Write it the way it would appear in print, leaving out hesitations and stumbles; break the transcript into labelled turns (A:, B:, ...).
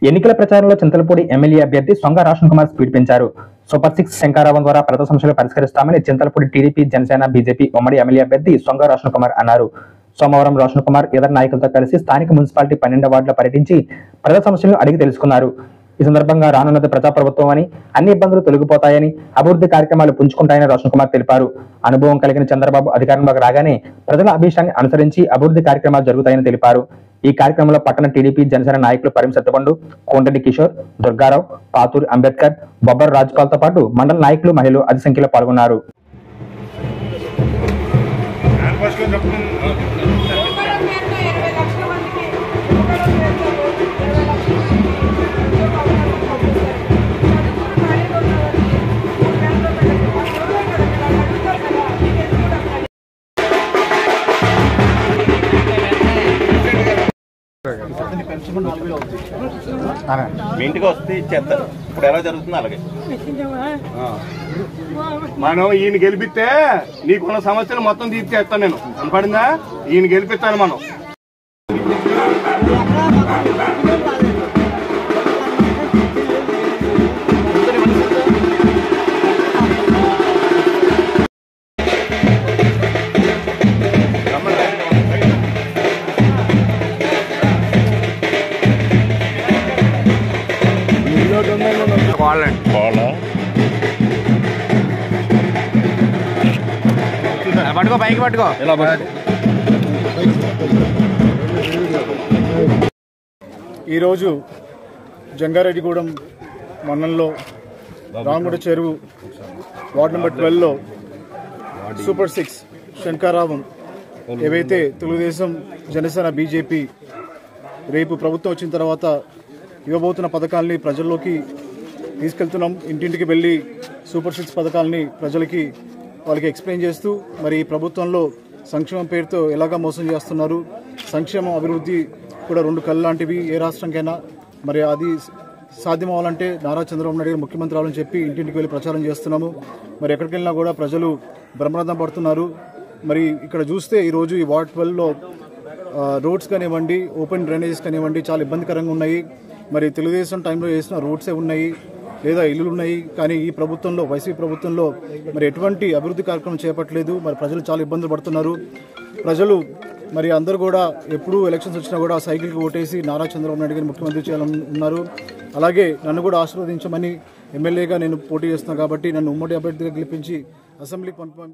A: ఎన్నికల ప్రచారంలో చింతలపూడి ఎమ్మెల్యే అభ్యర్థి సొంగ రాషన్ కుమార్ స్పీడ్ పెంచారు. సూపర్ 6 శంకరావం ద్వారా ప్రజా సమస్యలు పరిష్కరిస్తామని చింతలపూడి టీడీపీ, జనసేన, బీజేపీ ఉమ్మడి ఎమ్మెల్యే అభ్యర్థి సొంగ రాషన్ కుమార్ అన్నారు. సోమవారం రాషన్ కుమార్ ఇతర నాయకులతో కలిసి స్థానిక మున్సిపాలిటీ 12వ వార్డులో పర్యటించి ప్రజా సమస్యలను అడిగి తెలుసుకున్నారు. ఈ సందర్భంగా రానున్నది ప్రజాప్రభుత్వం అని, అన్ని ఇబ్బందులు తొలగిపోతాయని, అభివృద్ధి కార్యక్రమాలు పుంజుకుంటాయని రాషన్ కుమార్ తెలిపారు. అనుభవం కలిగిన చంద్రబాబు అధికారంలోకి రాగానే ప్రజల అభిష్టాన్ని అనుసరించి అభివృద్ధి కార్యక్రమాలు జరుగుతాయని తెలిపారు. ఈ కార్యక్రమంలో పట్టణ టీడీపీ, జనసేన నాయకులు పరిం సత్యపండు, కోంటడి కిషోర్, దుర్గారావు, పాతూరి అంబేద్కర్, బొబ్బర్ రాజ్పాల్తో పాటు మండల నాయకులు, మహిళలు అధిక సంఖ్యలో పాల్గొన్నారు.
B: మీ ఇంటికి వస్తే ఇచ్చేస్తారు. ఇప్పుడు ఎలా జరుగుతుంది అలాగే
C: మనం ఈయన గెలిపిస్తే నీకున్న సమస్యలు మొత్తం తీర్చేస్తాను నేను. అనపడిందా? ఈయన గెలిపిస్తాను మనం.
B: పట్టుకో, పైకి పట్టుకో.
D: ఈరోజు జంగారెడ్డిగూడెం మండలంలో రాంగుడ చెరువు వార్డు నెంబర్ 12లో సూపర్ 6 శంకరావం ఏవైతే తెలుగుదేశం, జనసేన, బీజేపీ రేపు ప్రభుత్వం వచ్చిన తర్వాత ఇవ్వబోతున్న పథకాలని ప్రజల్లోకి తీసుకెళ్తున్నాం. ఇంటింటికి వెళ్ళి సూపర్ 6 పథకాలని ప్రజలకి వాళ్ళకి ఎక్స్ప్లెయిన్ చేస్తూ, మరి ఈ ప్రభుత్వంలో సంక్షేమం పేరుతో ఎలాగా మోసం చేస్తున్నారు, సంక్షేమం అభివృద్ధి కూడా రెండు కళ్ళు లాంటివి ఏ రాష్ట్రంకైనా, మరి అది సాధ్యం అవ్వాలంటే నారా చంద్రబాబు నాయుడు గారు ముఖ్యమంత్రి అవ్వాలని చెప్పి ఇంటింటికి వెళ్ళి ప్రచారం చేస్తున్నాము. మరి ఎక్కడికి వెళ్ళినా కూడా ప్రజలు బ్రహ్మరథం పడుతున్నారు. మరి ఇక్కడ చూస్తే ఈరోజు ఈ వార్డ్ 12లో రోడ్స్ కానివ్వండి, ఓపెన్ డ్రైనేజెస్ కానివ్వండి చాలా ఇబ్బందికరంగా ఉన్నాయి. మరి తెలుగుదేశం టైంలో చేసిన రోడ్సే ఉన్నాయి లేదా ఇల్లులు ఉన్నాయి, కానీ ఈ ప్రభుత్వంలో, వైసీపీ ప్రభుత్వంలో మరి ఎటువంటి అభివృద్ధి కార్యక్రమం చేపట్టలేదు. మరి ప్రజలు చాలా ఇబ్బందులు పడుతున్నారు. ప్రజలు మరి అందరూ కూడా ఎప్పుడూ ఎలక్షన్స్ వచ్చినా కూడా సైకిల్కి ఓటేసి నారా చంద్రబాబు నాయుడు గారిని ముఖ్యమంత్రి చేయాలని ఉన్నారు. అలాగే నన్ను కూడా ఆశీర్వదించమని ఎమ్మెల్యేగా నేను పోటీ చేస్తున్నాను కాబట్టి నన్ను ఉమ్మడి అభ్యర్థిగా గెలిపించి అసెంబ్లీకి పంపమని